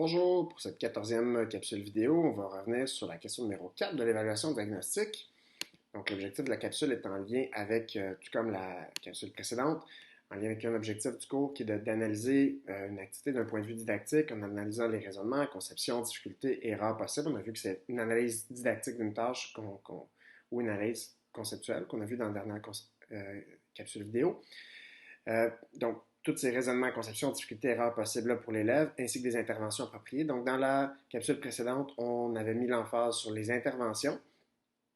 Bonjour, pour cette 14e capsule vidéo, on va revenir sur la question numéro 4 de l'évaluation diagnostique. Donc, l'objectif de la capsule est en lien avec, tout comme la capsule précédente, en lien avec un objectif du cours qui est d'analyser une activité d'un point de vue didactique en analysant les raisonnements, conceptions, difficultés, erreurs possibles. On a vu que c'est une analyse didactique d'une tâche ou une analyse conceptuelle qu'on a vu dans la dernière capsule vidéo. Donc, tous ces raisonnements, conceptions, difficultés, erreurs possibles pour l'élève, ainsi que des interventions appropriées. Donc, dans la capsule précédente, on avait mis l'emphase sur les interventions,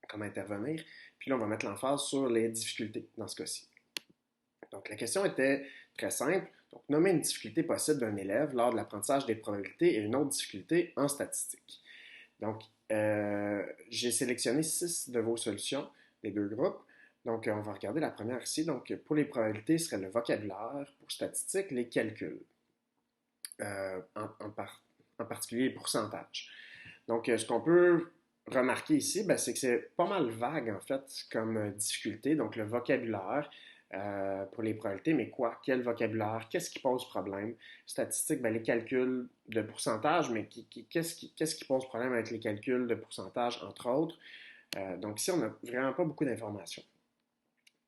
comment intervenir, puis là, on va mettre l'emphase sur les difficultés dans ce cas-ci. Donc, la question était très simple. Donc, nommer une difficulté possible d'un élève lors de l'apprentissage des probabilités et une autre difficulté en statistique. Donc, j'ai sélectionné 6 de vos solutions des deux groupes. Donc, on va regarder la première ici. Donc, pour les probabilités, ce serait le vocabulaire. Pour statistiques, les calculs. En particulier les pourcentages. Donc, ce qu'on peut remarquer ici, c'est que c'est pas mal vague, en fait, comme difficulté. Donc, le vocabulaire pour les probabilités, mais quoi? Quel vocabulaire? Qu'est-ce qui pose problème? Statistique, les calculs de pourcentage, mais qu'est-ce qui pose problème avec les calculs de pourcentage, entre autres? Donc, ici, on n'a vraiment pas beaucoup d'informations.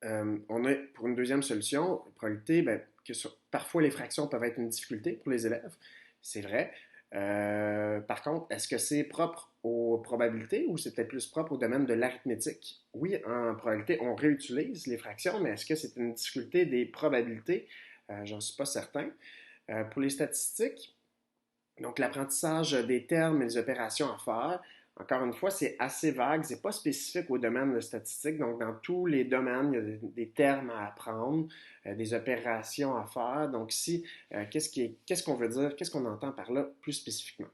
On a, pour une deuxième solution, probabilité, parfois les fractions peuvent être une difficulté pour les élèves, c'est vrai. Par contre, est-ce que c'est propre aux probabilités ou c'est peut-être plus propre au domaine de l'arithmétique? Oui, en probabilité, on réutilise les fractions, mais est-ce que c'est une difficulté des probabilités? J'en suis pas certain. Pour les statistiques, donc l'apprentissage des termes et des opérations à faire, encore une fois, c'est assez vague, c'est pas spécifique au domaine de statistique. Donc, dans tous les domaines, il y a des termes à apprendre, des opérations à faire. Donc, ici, qu'est-ce qu'on veut dire, qu'est-ce qu'on entend par là plus spécifiquement?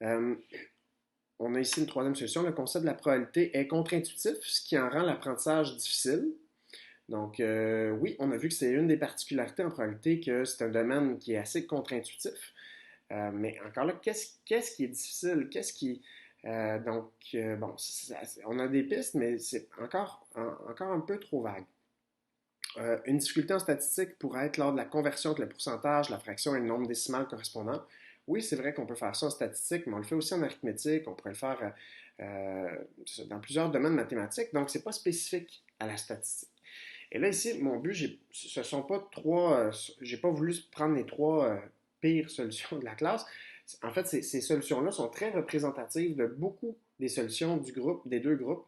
On a ici une troisième solution. Le concept de la probabilité est contre-intuitif, ce qui en rend l'apprentissage difficile. Donc, oui, on a vu que c'est une des particularités en probabilité que c'est un domaine qui est assez contre-intuitif. Mais encore là, qu'est-ce qui est difficile? On a des pistes, mais c'est encore un peu trop vague. Une difficulté en statistique pourrait être lors de la conversion entre le pourcentage, la fraction et le nombre décimal correspondant. Oui, c'est vrai qu'on peut faire ça en statistique, mais on le fait aussi en arithmétique, on pourrait le faire dans plusieurs domaines mathématiques, donc c'est pas spécifique à la statistique. Et là, ici, mon but, ce sont pas j'ai pas voulu prendre les trois pires solutions de la classe. En fait, ces solutions-là sont très représentatives de beaucoup des solutions des deux groupes.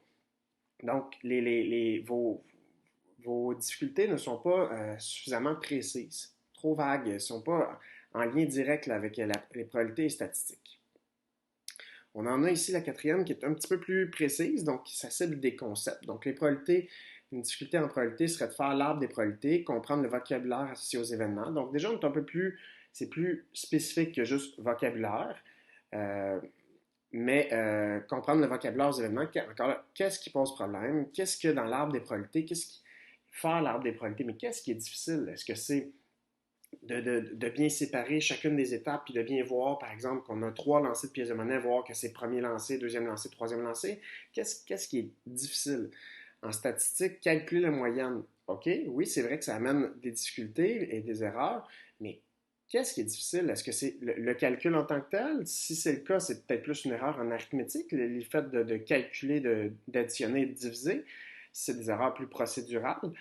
Donc, vos difficultés ne sont pas suffisamment précises, trop vagues, ne sont pas en lien direct avec les probabilités et statistiques. On en a ici la quatrième qui est un petit peu plus précise, donc ça cible des concepts. Donc, les probabilités, une difficulté en probabilité serait de faire l'arbre des probabilités, comprendre le vocabulaire associé aux événements. Donc, déjà, c'est plus spécifique que juste vocabulaire. Mais comprendre le vocabulaire aux événements, encore là, qu'est-ce qui pose problème? Qu'est-ce que dans l'arbre des probabilités? Faire l'arbre des probabilités? Mais qu'est-ce qui est difficile? Est-ce que c'est de bien séparer chacune des étapes puis de bien voir, par exemple, qu'on a 3 lancers de pièces de monnaie, voir que c'est premier lancé, deuxième lancé, troisième lancé? Qu'est-ce qui est difficile? En statistique, calculer la moyenne. OK, oui, c'est vrai que ça amène des difficultés et des erreurs, mais qu'est-ce qui est difficile? Est-ce que c'est le calcul en tant que tel? Si c'est le cas, c'est peut-être plus une erreur en arithmétique, le fait de calculer, d'additionner et de diviser. C'est des erreurs plus procédurales.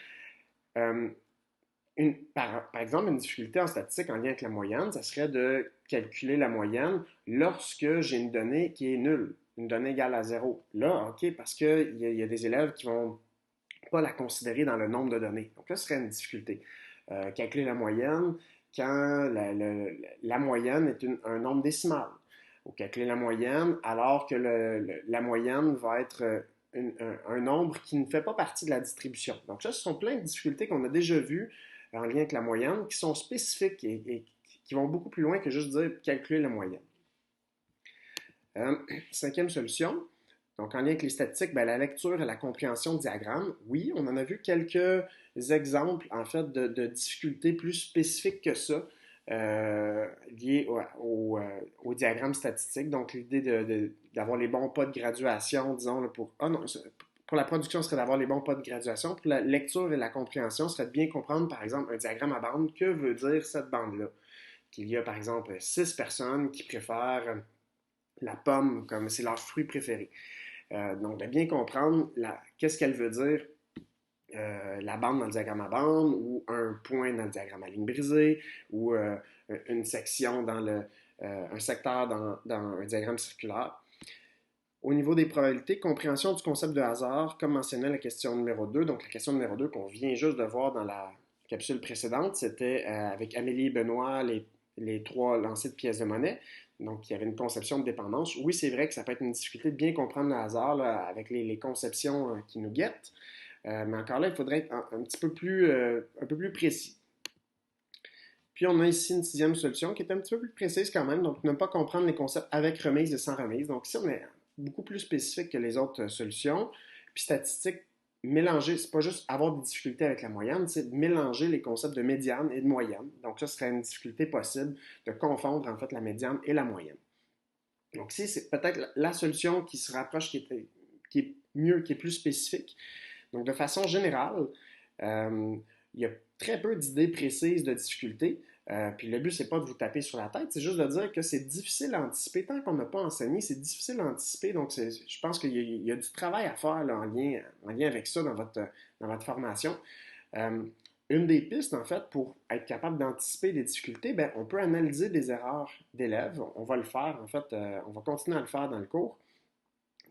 Par exemple, une difficulté en statistique en lien avec la moyenne, ça serait de calculer la moyenne lorsque j'ai une donnée qui est nulle, une donnée égale à zéro. Là, OK, parce qu'il y a des élèves qui vont pas la considérer dans le nombre de données. Donc là, ce serait une difficulté. Calculer la moyenne quand la moyenne est un nombre décimal. Ou calculer la moyenne alors que la moyenne va être un nombre qui ne fait pas partie de la distribution. Donc ça, ce sont plein de difficultés qu'on a déjà vues en lien avec la moyenne, qui sont spécifiques et qui vont beaucoup plus loin que juste dire calculer la moyenne. Cinquième solution, donc en lien avec les statistiques, la lecture et la compréhension de diagrammes. Oui, on en a vu quelques exemples, en fait, de difficultés plus spécifiques que ça, liées au diagramme statistique. Donc l'idée d'avoir les bons pas de graduation, disons, là, pour la production, ce serait d'avoir les bons pas de graduation. Pour la lecture et la compréhension, ce serait de bien comprendre, par exemple, un diagramme à bande. Que veut dire cette bande-là? qu'il y a par exemple 6 personnes qui préfèrent la pomme comme c'est leur fruit préféré. Donc, de bien comprendre qu'est-ce qu'elle veut dire, la bande dans le diagramme à bande, ou un point dans le diagramme à ligne brisée, ou une section un secteur dans un diagramme circulaire. Au niveau des probabilités, compréhension du concept de hasard, comme mentionné la question numéro 2. Donc, la question numéro 2 qu'on vient juste de voir dans la capsule précédente, c'était avec Amélie et Benoît, les 3 lancers de pièces de monnaie. Donc, il y avait une conception de dépendance. Oui, c'est vrai que ça peut être une difficulté de bien comprendre le hasard là, avec les conceptions qui nous guettent. Mais encore là, il faudrait être un petit un peu plus précis. Puis on a ici une 6e solution qui est un petit peu plus précise quand même, donc ne pas comprendre les concepts avec remise et sans remise. Donc ici, on est beaucoup plus spécifique que les autres solutions. Puis statistique, mélanger, c'est pas juste avoir des difficultés avec la moyenne, c'est de mélanger les concepts de médiane et de moyenne. Donc ça serait une difficulté possible de confondre en fait la médiane et la moyenne. Donc ici, c'est peut-être la solution qui se rapproche, qui est mieux, qui est plus spécifique. Donc, de façon générale, il y a très peu d'idées précises de difficultés. Puis le but, c'est pas de vous taper sur la tête, c'est juste de dire que c'est difficile à anticiper. Tant qu'on n'a pas enseigné, c'est difficile à anticiper. Donc, je pense qu'il y a du travail à faire là, en lien avec ça dans votre formation. Une des pistes, en fait, pour être capable d'anticiper des difficultés, ben, on peut analyser des erreurs d'élèves. On va le faire, en fait, on va continuer à le faire dans le cours.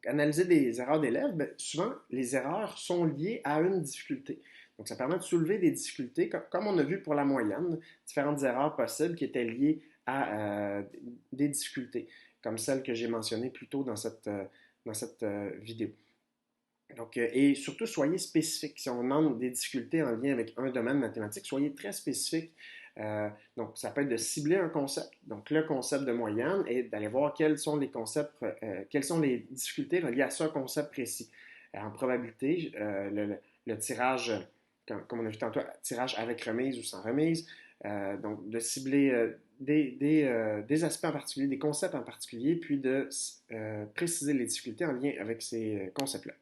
Analyser des erreurs d'élèves, bien, souvent, les erreurs sont liées à une difficulté. Donc, ça permet de soulever des difficultés, comme on a vu pour la moyenne, différentes erreurs possibles qui étaient liées à des difficultés, comme celles que j'ai mentionnées plus tôt dans cette vidéo. Donc, et surtout, soyez spécifique. Si on demande des difficultés en lien avec un domaine mathématique, soyez très spécifique. Donc, ça peut être de cibler un concept, donc le concept de moyenne, et d'aller voir quels sont les concepts, quelles sont les difficultés reliées à ce concept précis. En probabilité, le tirage, comme on a vu tantôt, tirage avec remise ou sans remise, donc de cibler des aspects en particulier, des concepts en particulier, puis de préciser les difficultés en lien avec ces concepts-là.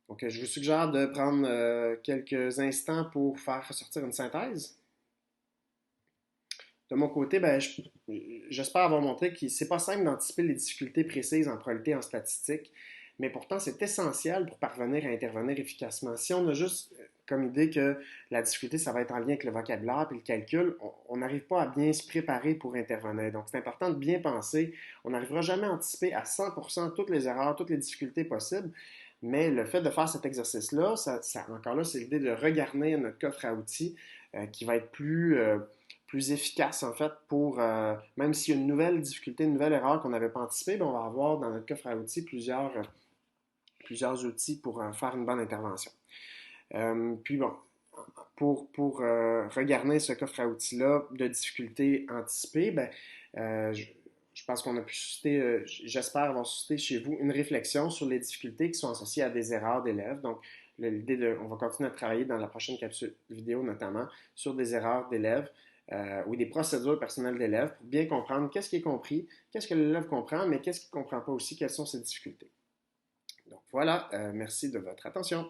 Donc, je vous suggère de prendre quelques instants pour faire ressortir une synthèse. De mon côté, ben, j'espère avoir montré que c'est pas simple d'anticiper les difficultés précises en probabilité en statistique, mais pourtant c'est essentiel pour parvenir à intervenir efficacement. Si on a juste comme idée que la difficulté, ça va être en lien avec le vocabulaire et le calcul, on n'arrive pas à bien se préparer pour intervenir. Donc, c'est important de bien penser. On n'arrivera jamais à anticiper à 100% toutes les erreurs, toutes les difficultés possibles. Mais le fait de faire cet exercice-là, encore là, c'est l'idée de regarnir notre coffre à outils qui va être plus efficace, en fait, pour, même s'il y a une nouvelle difficulté, une nouvelle erreur qu'on n'avait pas anticipée, bien, on va avoir dans notre coffre à outils plusieurs outils pour faire une bonne intervention. Puis bon, pour regarder ce coffre à outils-là de difficultés anticipées, ben, je pense qu'on a pu susciter, j'espère avoir suscité chez vous une réflexion sur les difficultés qui sont associées à des erreurs d'élèves. Donc, on va continuer à travailler dans la prochaine capsule vidéo notamment sur des erreurs d'élèves ou des procédures personnelles d'élèves pour bien comprendre qu'est-ce qui est compris, qu'est-ce que l'élève comprend, mais qu'est-ce qu'il ne comprend pas aussi, quelles sont ses difficultés. Donc voilà, merci de votre attention.